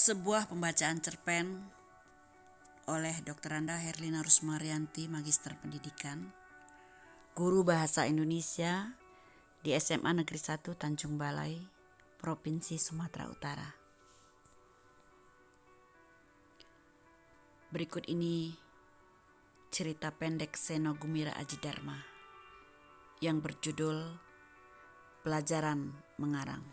Sebuah pembacaan cerpen oleh Dr. Anda Herlina Rusmarianti, Magister Pendidikan, Guru Bahasa Indonesia di SMA Negeri 1 Tanjung Balai, Provinsi Sumatera Utara. Berikut ini cerita pendek Seno Gumira Aji Dharma yang berjudul Pelajaran Mengarang.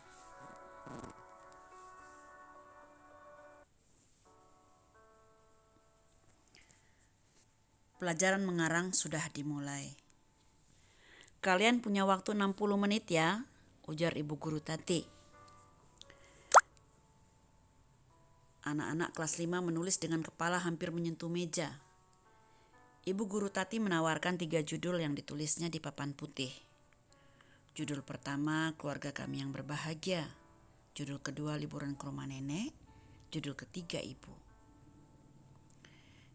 Pelajaran mengarang sudah dimulai. Kalian punya waktu 60 menit ya, ujar Ibu Guru Tati. Anak-anak kelas 5 menulis dengan kepala hampir menyentuh meja. Ibu Guru Tati menawarkan 3 judul yang ditulisnya di papan putih. Judul pertama, Keluarga Kami yang Berbahagia. Judul kedua, Liburan ke Rumah Nenek. Judul ketiga, Ibu.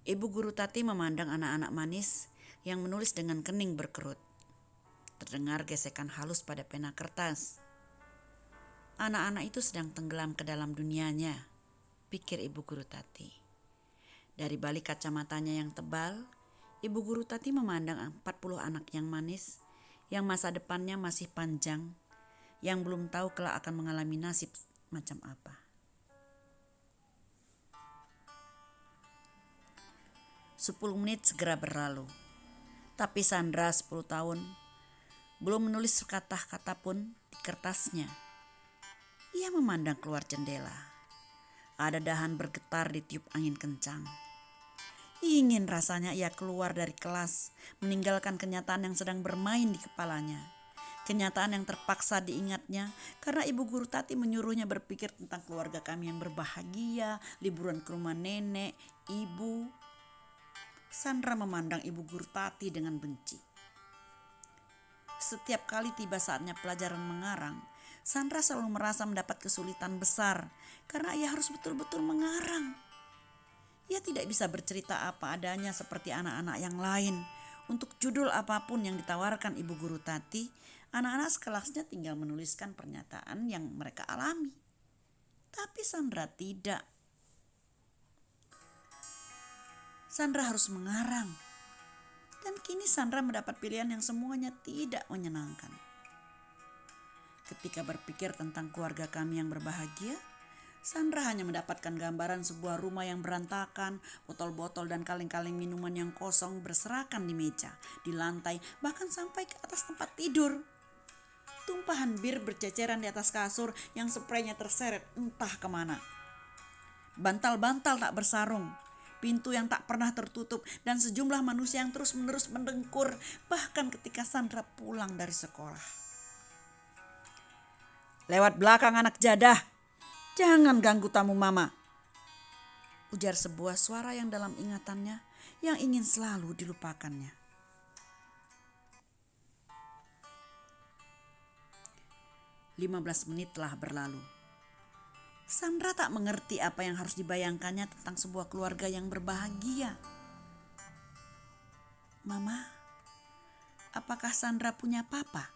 Ibu Guru Tati memandang anak-anak manis yang menulis dengan kening berkerut. Terdengar gesekan halus pada pena kertas. Anak-anak itu sedang tenggelam ke dalam dunianya, pikir Ibu Guru Tati. Dari balik kacamatanya yang tebal, Ibu Guru Tati memandang 40 anak yang manis, yang masa depannya masih panjang, yang belum tahu kelak akan mengalami nasib macam apa. 10 menit segera berlalu. Tapi Sandra 10 tahun belum menulis sekata-kata pun di kertasnya. Ia memandang keluar jendela. Ada dahan bergetar ditiup angin kencang. Ingin rasanya ia keluar dari kelas, meninggalkan kenyataan yang sedang bermain di kepalanya. Kenyataan yang terpaksa diingatnya karena Ibu Guru Tati menyuruhnya berpikir tentang keluarga kami yang berbahagia, liburan ke rumah nenek, ibu. Sandra memandang Ibu Guru Tati dengan benci. Setiap kali tiba saatnya pelajaran mengarang, Sandra selalu merasa mendapat kesulitan besar karena ia harus betul-betul mengarang. Ia tidak bisa bercerita apa adanya seperti anak-anak yang lain. Untuk judul apapun yang ditawarkan Ibu Guru Tati, anak-anak sekelasnya tinggal menuliskan pernyataan yang mereka alami. Tapi Sandra tidak. Sandra harus mengarang. Dan kini Sandra mendapat pilihan yang semuanya tidak menyenangkan. Ketika berpikir tentang keluarga kami yang berbahagia, Sandra hanya mendapatkan gambaran sebuah rumah yang berantakan, botol-botol dan kaleng-kaleng minuman yang kosong berserakan di meja, di lantai, bahkan sampai ke atas tempat tidur. Tumpahan bir berceceran di atas kasur yang spraynya terseret entah kemana. Bantal-bantal tak bersarung, pintu yang tak pernah tertutup, dan sejumlah manusia yang terus-menerus mendengkur, bahkan ketika Sandra pulang dari sekolah. Lewat belakang anak jadah, jangan ganggu tamu mama, ujar sebuah suara yang dalam ingatannya yang ingin selalu dilupakannya. "15 menit telah berlalu. Sandra tak mengerti apa yang harus dibayangkannya tentang sebuah keluarga yang berbahagia. Mama, apakah Sandra punya papa?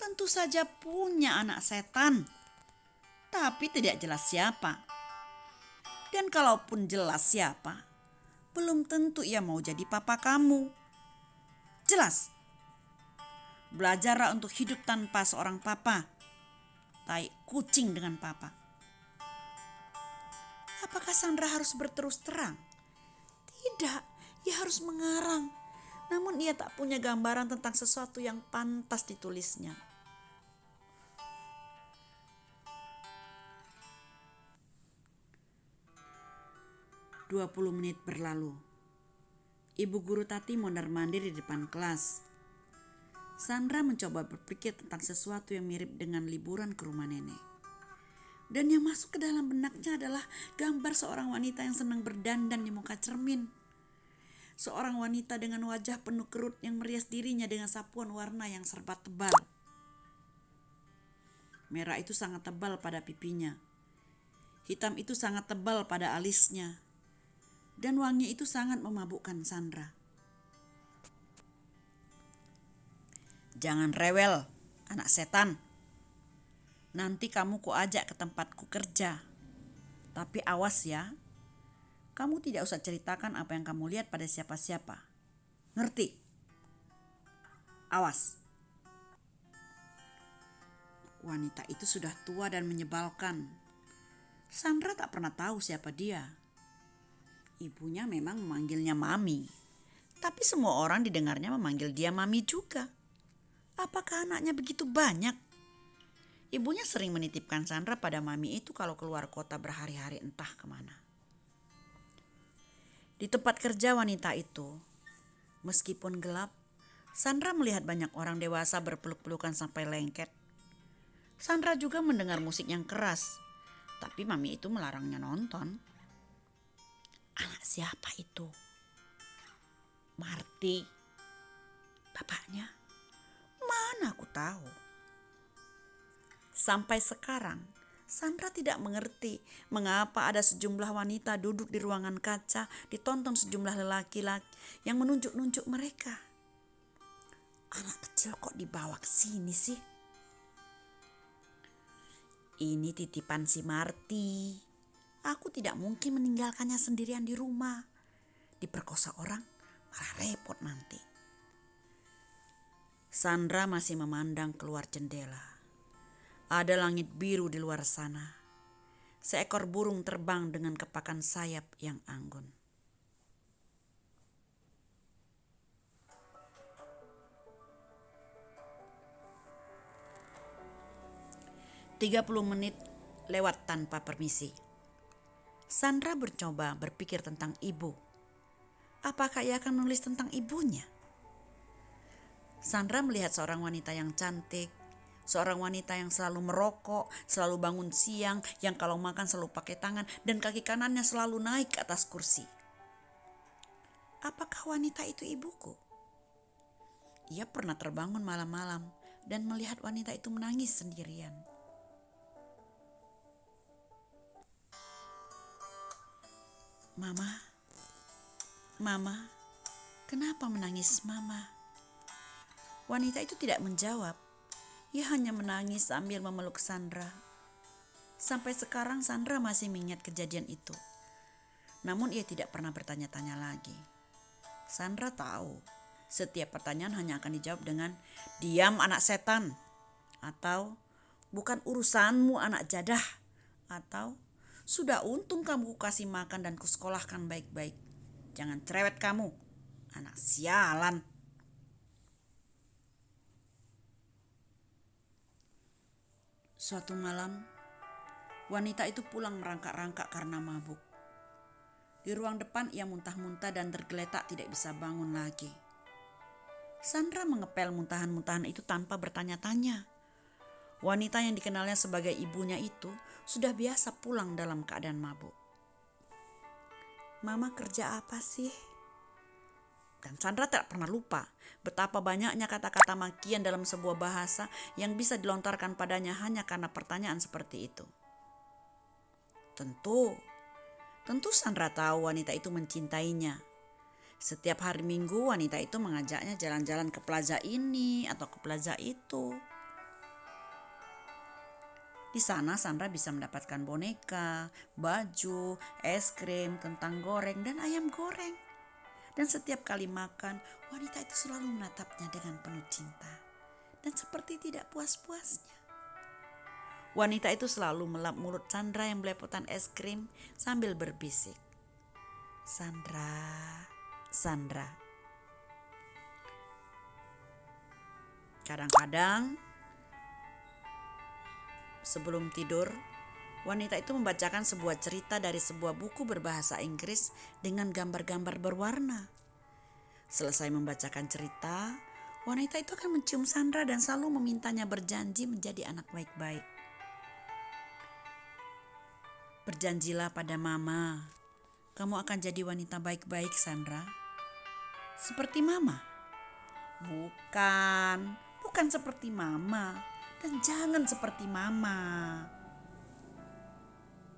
Tentu saja punya anak setan, tapi tidak jelas siapa. Dan kalaupun jelas siapa, belum tentu ia mau jadi papa kamu. Jelas, belajarlah untuk hidup tanpa seorang papa. Tai kucing dengan papa." Apakah Sandra harus berterus terang? Tidak, ia harus mengarang. Namun ia tak punya gambaran tentang sesuatu yang pantas ditulisnya. "20 menit berlalu. Ibu Guru Tati mondar-mandir di depan kelas. Sandra mencoba berpikir tentang sesuatu yang mirip dengan liburan ke rumah nenek. Dan yang masuk ke dalam benaknya adalah gambar seorang wanita yang senang berdandan di muka cermin. Seorang wanita dengan wajah penuh kerut yang merias dirinya dengan sapuan warna yang serba tebal. Merah itu sangat tebal pada pipinya. Hitam itu sangat tebal pada alisnya. Dan wangi itu sangat memabukkan Sandra. "Jangan rewel, anak setan," Nanti kamu kuajak ke tempatku kerja. Tapi awas ya, kamu tidak usah ceritakan apa yang kamu lihat pada siapa-siapa. Ngerti? Awas. Wanita itu sudah tua dan menyebalkan. Sandra tak pernah tahu siapa dia. Ibunya memang memanggilnya Mami, tapi semua orang didengarnya memanggil dia Mami juga. Apakah anaknya begitu banyak? Ibunya sering menitipkan Sandra pada Mami itu kalau keluar kota berhari-hari entah kemana. Di tempat kerja wanita itu, meskipun gelap, Sandra melihat banyak orang dewasa berpeluk-pelukan sampai lengket. Sandra juga mendengar musik yang keras, tapi Mami itu melarangnya nonton. Anak siapa itu? Marty. Bapaknya? Mana aku tahu. Sampai sekarang, Sandra tidak mengerti mengapa ada sejumlah wanita duduk di ruangan kaca ditonton sejumlah lelaki-laki yang menunjuk-nunjuk mereka. Anak kecil kok dibawa ke sini sih? Ini titipan si Marty. Aku tidak mungkin meninggalkannya sendirian di rumah. Diperkosa orang, malah repot nanti. Sandra masih memandang keluar jendela. Ada langit biru di luar sana. Seekor burung terbang dengan kepakan sayap yang anggun. 30 menit lewat tanpa permisi. Sandra mencoba berpikir tentang ibu. Apakah ia akan menulis tentang ibunya? Sandra melihat seorang wanita yang cantik, seorang wanita yang selalu merokok, selalu bangun siang, yang kalau makan selalu pakai tangan dan kaki kanannya selalu naik ke atas kursi. Apakah wanita itu ibuku? Ia pernah terbangun malam-malam dan melihat wanita itu menangis sendirian. Mama, kenapa menangis Mama? Wanita itu tidak menjawab. Ia hanya menangis sambil memeluk Sandra. Sampai sekarang Sandra masih mengingat kejadian itu. Namun ia tidak pernah bertanya-tanya lagi. Sandra tahu setiap pertanyaan hanya akan dijawab dengan diam anak setan, atau bukan urusanmu anak jadah, atau sudah untung kamu kasih makan dan kusekolahkan baik-baik. Jangan cerewet kamu, anak sialan. Suatu malam, wanita itu pulang merangkak-rangkak karena mabuk. Di ruang depan ia muntah-muntah dan tergeletak tidak bisa bangun lagi. Sandra mengepel muntahan-muntahan itu tanpa bertanya-tanya. Wanita yang dikenalnya sebagai ibunya itu sudah biasa pulang dalam keadaan mabuk. Mama kerja apa sih? Dan Sandra tak pernah lupa betapa banyaknya kata-kata makian dalam sebuah bahasa yang bisa dilontarkan padanya hanya karena pertanyaan seperti itu. Tentu Sandra tahu wanita itu mencintainya. Setiap hari Minggu wanita itu mengajaknya jalan-jalan ke plaza ini atau ke plaza itu. Di sana Sandra bisa mendapatkan boneka, baju, es krim, kentang goreng, dan ayam goreng. Dan setiap kali makan, wanita itu selalu menatapnya dengan penuh cinta. Dan seperti tidak puas-puasnya. Wanita itu selalu melap mulut Sandra yang belepotan es krim sambil berbisik. Sandra. Kadang-kadang sebelum tidur, wanita itu membacakan sebuah cerita dari sebuah buku berbahasa Inggris dengan gambar-gambar berwarna. Selesai membacakan cerita, wanita itu akan mencium Sandra dan selalu memintanya berjanji menjadi anak baik-baik. Berjanjilah pada Mama, kamu akan jadi wanita baik-baik, Sandra. Seperti Mama? Bukan seperti Mama. Dan jangan seperti Mama.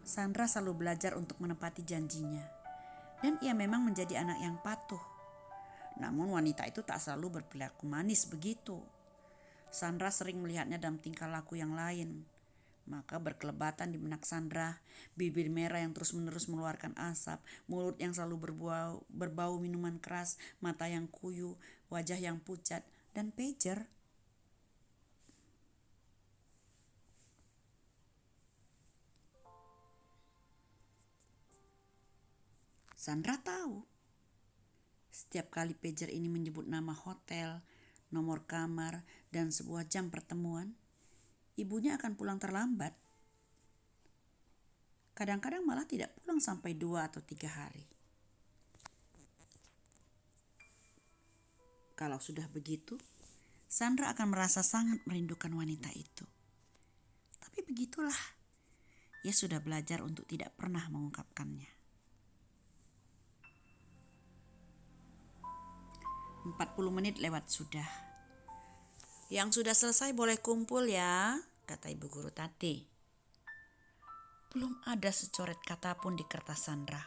Sandra selalu belajar untuk menepati janjinya. Dan ia memang menjadi anak yang patuh. Namun wanita itu tak selalu berperilaku manis begitu. Sandra sering melihatnya dalam tingkah laku yang lain. Maka berkelebatan di benak Sandra, bibir merah yang terus-menerus mengeluarkan asap, mulut yang selalu berbau minuman keras, mata yang kuyu, wajah yang pucat, dan pager. Sandra tahu, setiap kali pager ini menyebut nama hotel, nomor kamar, dan sebuah jam pertemuan, ibunya akan pulang terlambat. Kadang-kadang malah tidak pulang sampai 2 atau 3 hari. Kalau sudah begitu, Sandra akan merasa sangat merindukan wanita itu. Tapi begitulah, ia sudah belajar untuk tidak pernah mengungkapkannya. 40 menit lewat sudah. Yang sudah selesai boleh kumpul ya, kata ibu guru Tati. Belum ada secoret kata pun di kertas Sandra.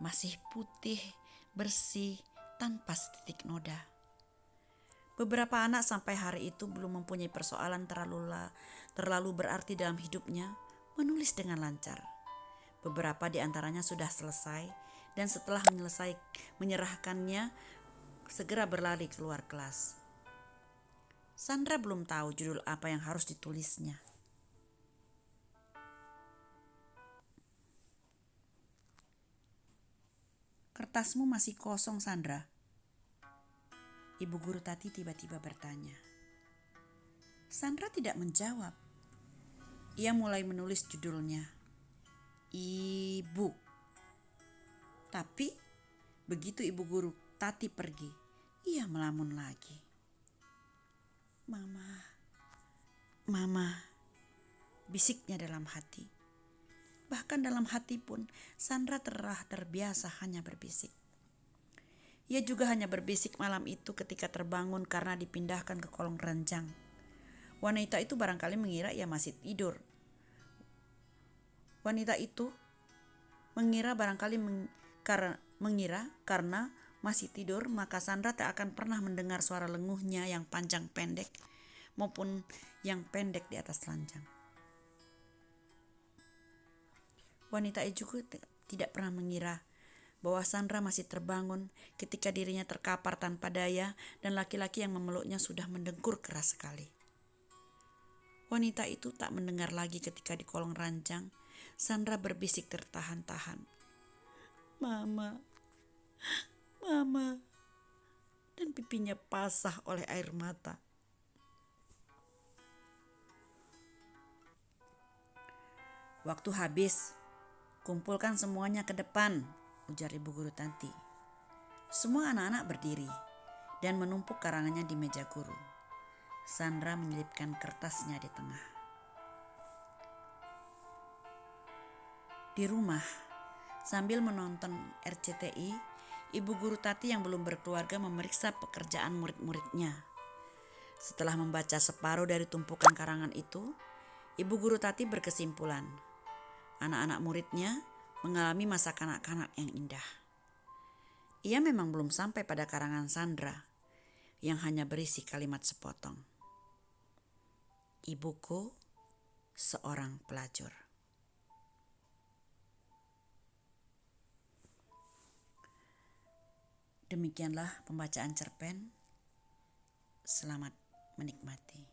Masih putih, bersih, tanpa setitik noda. Beberapa anak sampai hari itu belum mempunyai persoalan terlalu berarti dalam hidupnya menulis dengan lancar. Beberapa di antaranya sudah selesai dan setelah menyerahkannya segera berlari keluar kelas. Sandra belum tahu judul apa yang harus ditulisnya. Kertasmu masih kosong, Sandra? Ibu guru Tati tiba-tiba bertanya. Sandra tidak menjawab. Ia mulai menulis judulnya. Ibu. Tapi begitu ibu guru Tati pergi, ia melamun lagi. Mama, bisiknya dalam hati. Bahkan dalam hati pun Sandra terbiasa hanya berbisik. Ia juga hanya berbisik malam itu ketika terbangun karena dipindahkan ke kolong ranjang. Wanita itu barangkali mengira ia masih tidur. Wanita itu mengira karena masih tidur, maka Sandra tak akan pernah mendengar suara lenguhnya yang panjang pendek maupun yang pendek di atas ranjang. Wanita itu juga tidak pernah mengira bahwa Sandra masih terbangun ketika dirinya terkapar tanpa daya dan laki-laki yang memeluknya sudah mendengkur keras sekali. Wanita itu tak mendengar lagi ketika di kolong ranjang Sandra berbisik tertahan-tahan. Mama. Dan pipinya basah oleh air mata. Waktu habis, kumpulkan semuanya ke depan, ujar ibu guru Tanti. Semua anak-anak berdiri dan menumpuk karangannya di meja guru. Sandra menyelipkan kertasnya di tengah. Di rumah, sambil menonton RCTI, ibu guru Tati yang belum berkeluarga memeriksa pekerjaan murid-muridnya. Setelah membaca separuh dari tumpukan karangan itu, ibu guru Tati berkesimpulan, anak-anak muridnya mengalami masa kanak-kanak yang indah. Ia memang belum sampai pada karangan Sandra yang hanya berisi kalimat sepotong. Ibuku seorang pelacur. Demikianlah pembacaan cerpen. Selamat menikmati.